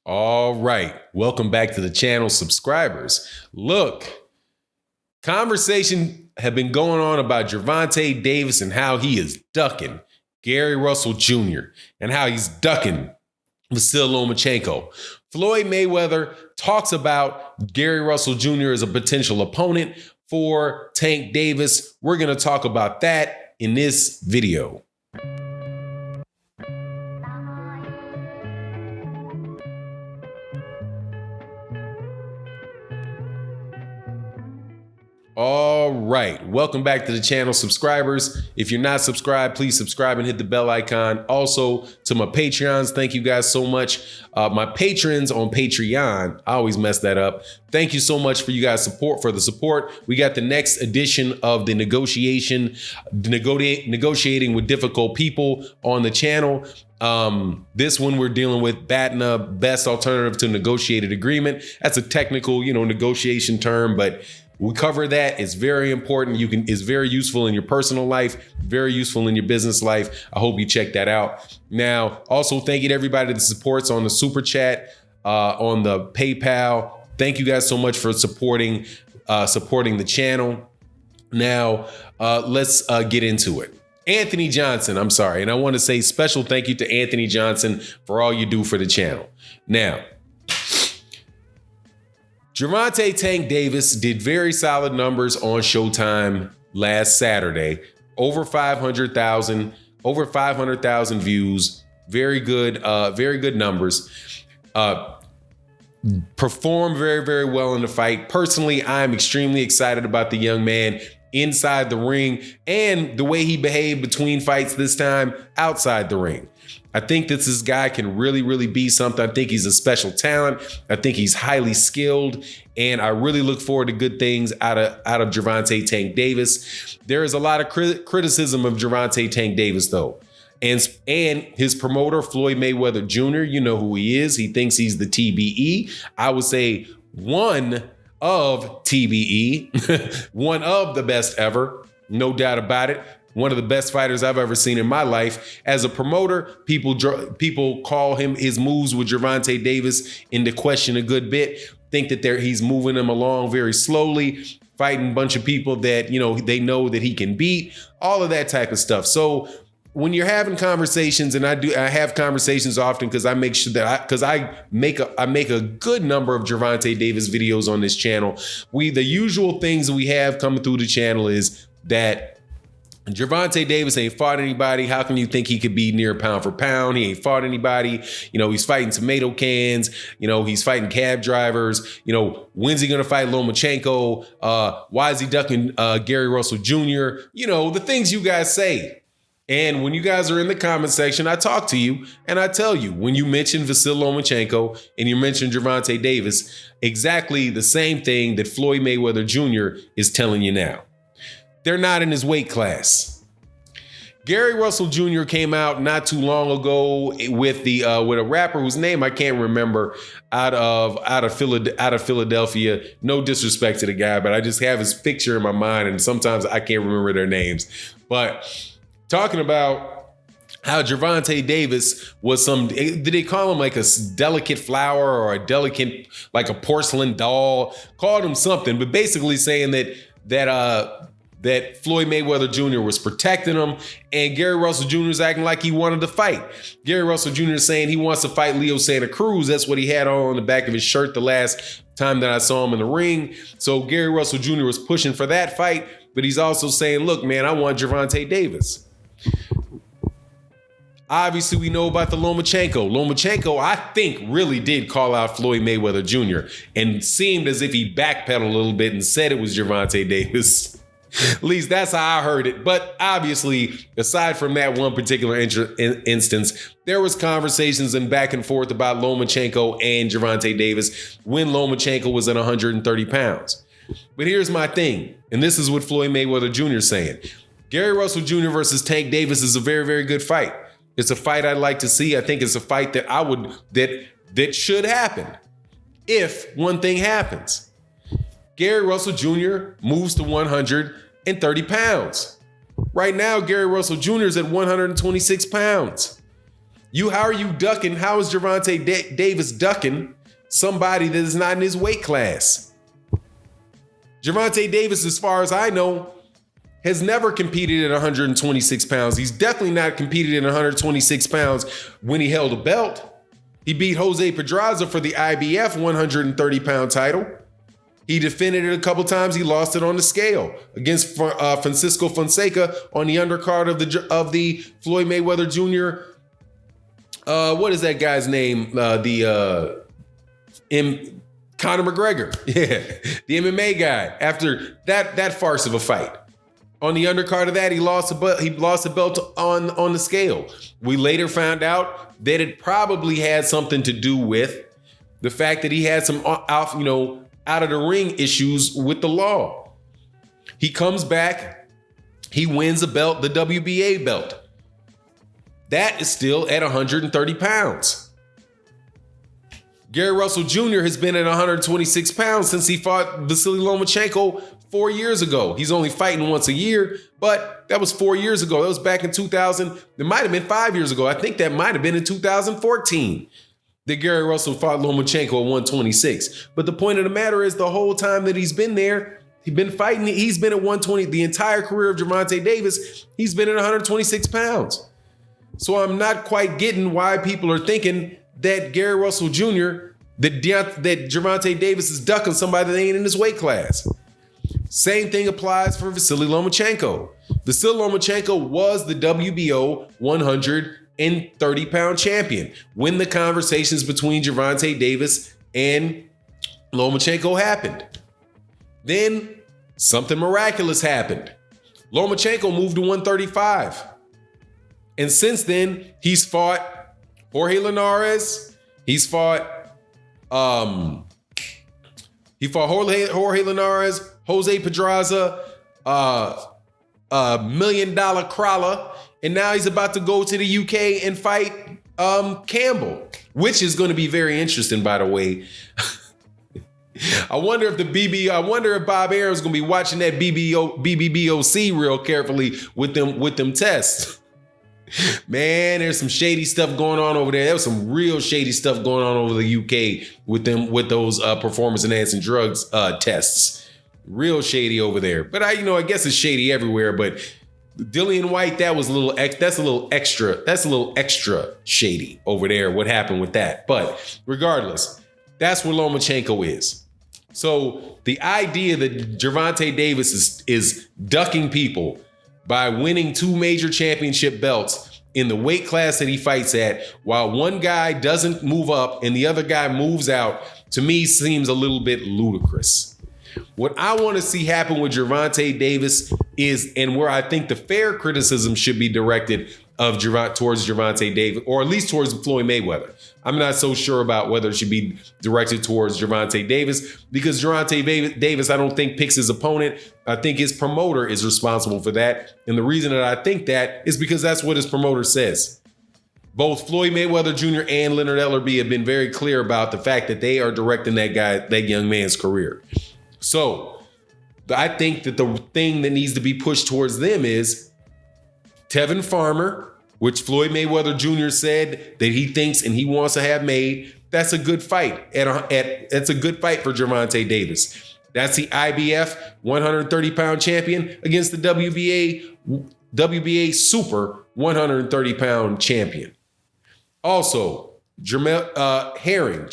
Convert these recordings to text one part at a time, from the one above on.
All right. Welcome back to the channel, subscribers. Look, conversation have been going on about Gervonta Davis and how he is ducking Gary Russell Jr. and how he's ducking Vasyl Lomachenko. Floyd Mayweather talks about Gary Russell Jr. as a potential opponent for Tank Davis. We're going to talk about that in this video. All right. Welcome back to the channel, subscribers. If you're not subscribed, please subscribe and hit the bell icon. Also, to my Patreons, thank you guys so much. My patrons on Patreon, I always mess that up. Thank you so much for you guys' support. We got the next edition of the negotiating with difficult people on the channel. This one we're dealing with BATNA, best alternative to negotiated agreement. That's a technical, negotiation term, but we cover that. It's very important. It's very useful in your personal life, very useful in your business life. I hope you check that out. Now, also thank you to everybody that supports on the super chat, on the PayPal. Thank you guys so much for supporting the channel. Now, let's get into it. Anthony Johnson, I'm sorry. And I want to say special thank you to Anthony Johnson for all you do for the channel. Now, Gervonta Tank Davis did very solid numbers on Showtime last Saturday. Over 500,000 views. Very good numbers. Performed very, very well in the fight. Personally, I'm extremely excited about the young man inside the ring and the way he behaved between fights this time outside the ring. I think that this guy can really, really be something. I think he's a special talent. I think he's highly skilled, and I really look forward to good things out of Gervonta Tank Davis. There is a lot of criticism of Gervonta Tank Davis, though. And his promoter, Floyd Mayweather Jr., you know who he is. He thinks he's the TBE. I would say one of TBE, one of the best ever, no doubt about it. One of the best fighters I've ever seen in my life. As a promoter, people call his moves with Gervonta Davis into question a good bit. Think that he's moving them along very slowly, fighting a bunch of people that they know that he can beat. All of that type of stuff. So when you're having conversations, and I have conversations often because I make sure that I make a good number of Gervonta Davis videos on this channel. The usual things that we have coming through the channel is that Gervonta Davis ain't fought anybody. How can you think he could be near pound for pound? He ain't fought anybody. He's fighting tomato cans. He's fighting cab drivers. When's he going to fight Lomachenko? Why is he ducking Gary Russell Jr.? The things you guys say. And when you guys are in the comment section, I talk to you and I tell you, when you mention Vasyl Lomachenko and you mention Gervonta Davis, exactly the same thing that Floyd Mayweather Jr. is telling you now. They're not in his weight class. Gary Russell Jr. came out not too long ago with a rapper whose name I can't remember out of Philadelphia. No disrespect to the guy, but I just have his picture in my mind, and sometimes I can't remember their names. But talking about how Gervonta Davis was did they call him like a delicate flower or a delicate, like a porcelain doll? Called him something, but basically saying that Floyd Mayweather Jr. was protecting him, and Gary Russell Jr. is acting like he wanted to fight. Gary Russell Jr. is saying he wants to fight Leo Santa Cruz. That's what he had on the back of his shirt the last time that I saw him in the ring. So Gary Russell Jr. was pushing for that fight, but he's also saying, look, man, I want Gervonta Davis. Obviously, we know about the Lomachenko. Lomachenko, I think, really did call out Floyd Mayweather Jr. and seemed as if he backpedaled a little bit and said it was Gervonta Davis. At least that's how I heard it. But obviously, aside from that one particular instance, there was conversations and back and forth about Lomachenko and Gervonta Davis when Lomachenko was at 130 pounds. But here's my thing, and this is what Floyd Mayweather Jr. is saying. Gary Russell Jr. versus Tank Davis is a very, very good fight. It's a fight I'd like to see. I think it's a fight that that should happen if one thing happens. Gary Russell Jr. moves to 130 pounds. Right now, Gary Russell Jr. is at 126 pounds. How are you ducking? How is Gervonta Davis ducking somebody that is not in his weight class? Gervonta Davis, as far as I know, has never competed at 126 pounds. He's definitely not competed at 126 pounds when he held a belt. He beat Jose Pedraza for the IBF 130-pound title. He defended it a couple times. He lost it on the scale against Francisco Fonseca on the undercard of the Floyd Mayweather Jr. What is that guy's name? Conor McGregor. Yeah, the MMA guy. After that farce of a fight. On the undercard of that, he lost a belt on the scale. We later found out that it probably had something to do with the fact that he had some out of the ring issues with the law. He comes back, he wins a belt, the WBA belt. That is still at 130 pounds. Gary Russell Jr. has been at 126 pounds since he fought Vasyl Lomachenko 4 years ago. He's only fighting once a year, but that was 4 years ago. That was back in 2000. It might have been 5 years ago. I think that might have been in 2014 that Gary Russell fought Lomachenko at 126. But the point of the matter is the whole time that he's been there, he's been fighting. He's been at 120. The entire career of Gervonta Davis, he's been at 126 pounds. So I'm not quite getting why people are thinking that Gary Russell Jr., that Gervonta Davis is ducking somebody that ain't in his weight class. Same thing applies for Vasyl Lomachenko. Vasyl Lomachenko was the WBO 130-pound champion when the conversations between Gervonta Davis and Lomachenko happened. Then something miraculous happened. Lomachenko moved to 135. And since then, he's fought Jorge Linares. He's fought Jorge Linares, Jose Pedraza, $1 Million Crawler, and now he's about to go to the UK and fight Campbell, which is going to be very interesting, by the way. I wonder if Bob Arum's going to be watching that BBBOC real carefully with them tests. Man, there's some shady stuff going on over there. There was some real shady stuff going on over the UK with those performance enhancing drugs tests. Real shady over there. But I guess it's shady everywhere. But Dillian White, that's a little extra shady over there. What happened with that? But regardless, that's where Lomachenko is. So the idea that Gervonta Davis is ducking people by winning 2 major championship belts in the weight class that he fights at, while one guy doesn't move up and the other guy moves out, to me seems a little bit ludicrous. What I want to see happen with Gervonta Davis is, and where I think the fair criticism should be directed towards Gervonta Davis, or at least towards Floyd Mayweather. I'm not so sure about whether it should be directed towards Gervonta Davis, because Gervonta Davis, I don't think, picks his opponent. I think his promoter is responsible for that. And the reason that I think that is because that's what his promoter says. Both Floyd Mayweather Jr. and Leonard Ellerbe have been very clear about the fact that they are directing that young man's career. So I think that the thing that needs to be pushed towards them is Tevin Farmer, which Floyd Mayweather Jr. said that he thinks and he wants to have made. That's a good fight. That's a good fight for Gervonta Davis. That's the IBF 130-pound champion against the WBA Super 130-pound champion. Also, Jamal Herring.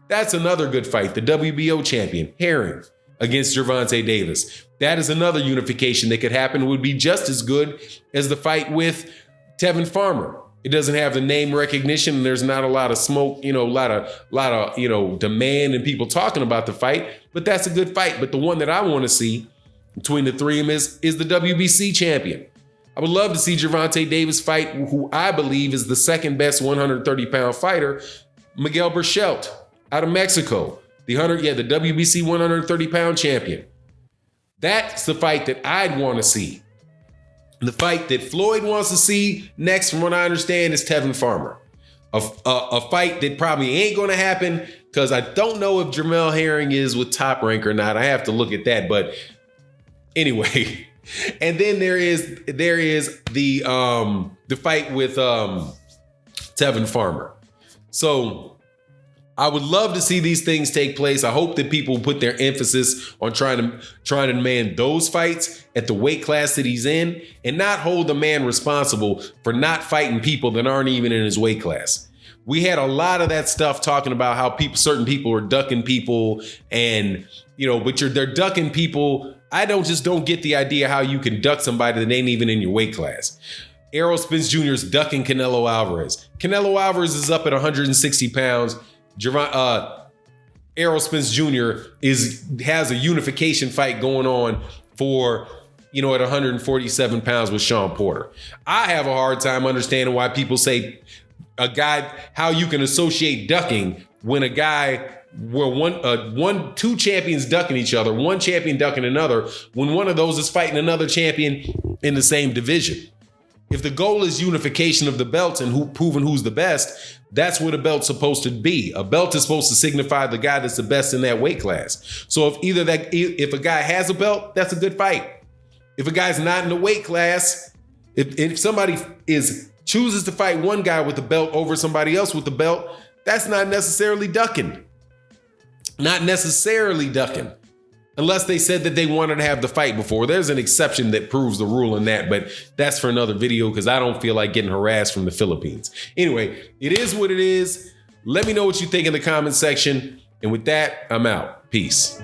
That's another good fight. The WBO champion, Herring, against Gervonta Davis. That is another unification that could happen. It would be just as good as the fight with Tevin Farmer. It doesn't have the name recognition, and there's not a lot of smoke, a lot of demand and people talking about the fight, but that's a good fight. But the one that I want to see between the three of them is the WBC champion. I would love to see Gervonta Davis fight who I believe is the second best 130-pound fighter, Miguel Berchelt out of Mexico, the WBC 130-pound champion. That's the fight that I'd want to see. The fight that Floyd wants to see next, from what I understand, is Tevin Farmer. A fight that probably ain't going to happen because I don't know if Jamal Herring is with Top Rank or not. I have to look at that. But anyway, And then there is the fight with Tevin Farmer. So I would love to see these things take place. I hope that people put their emphasis on trying to demand those fights at the weight class that he's in and not hold the man responsible for not fighting people that aren't even in his weight class. We had a lot of that stuff talking about how certain people are ducking people and, but they're ducking people. I don't get the idea how you can duck somebody that ain't even in your weight class. Errol Spence Jr. is ducking Canelo Alvarez. Canelo Alvarez is up at 160 pounds. Errol Spence Jr. has a unification fight going on for, at 147 pounds with Sean Porter. I have a hard time understanding why people say how you can associate ducking when a guy where two champions ducking each other, one champion ducking another, when one of those is fighting another champion in the same division. If the goal is unification of the belts and proving who's the best, that's what a belt's supposed to be. A belt is supposed to signify the guy that's the best in that weight class. So if a guy has a belt, that's a good fight. If a guy's not in the weight class, if somebody chooses to fight one guy with the belt over somebody else with the belt, that's not necessarily ducking. Not necessarily ducking. Unless they said that they wanted to have the fight before. There's an exception that proves the rule in that, but that's for another video because I don't feel like getting harassed from the Philippines. Anyway, it is what it is. Let me know what you think in the comment section. And with that, I'm out. Peace.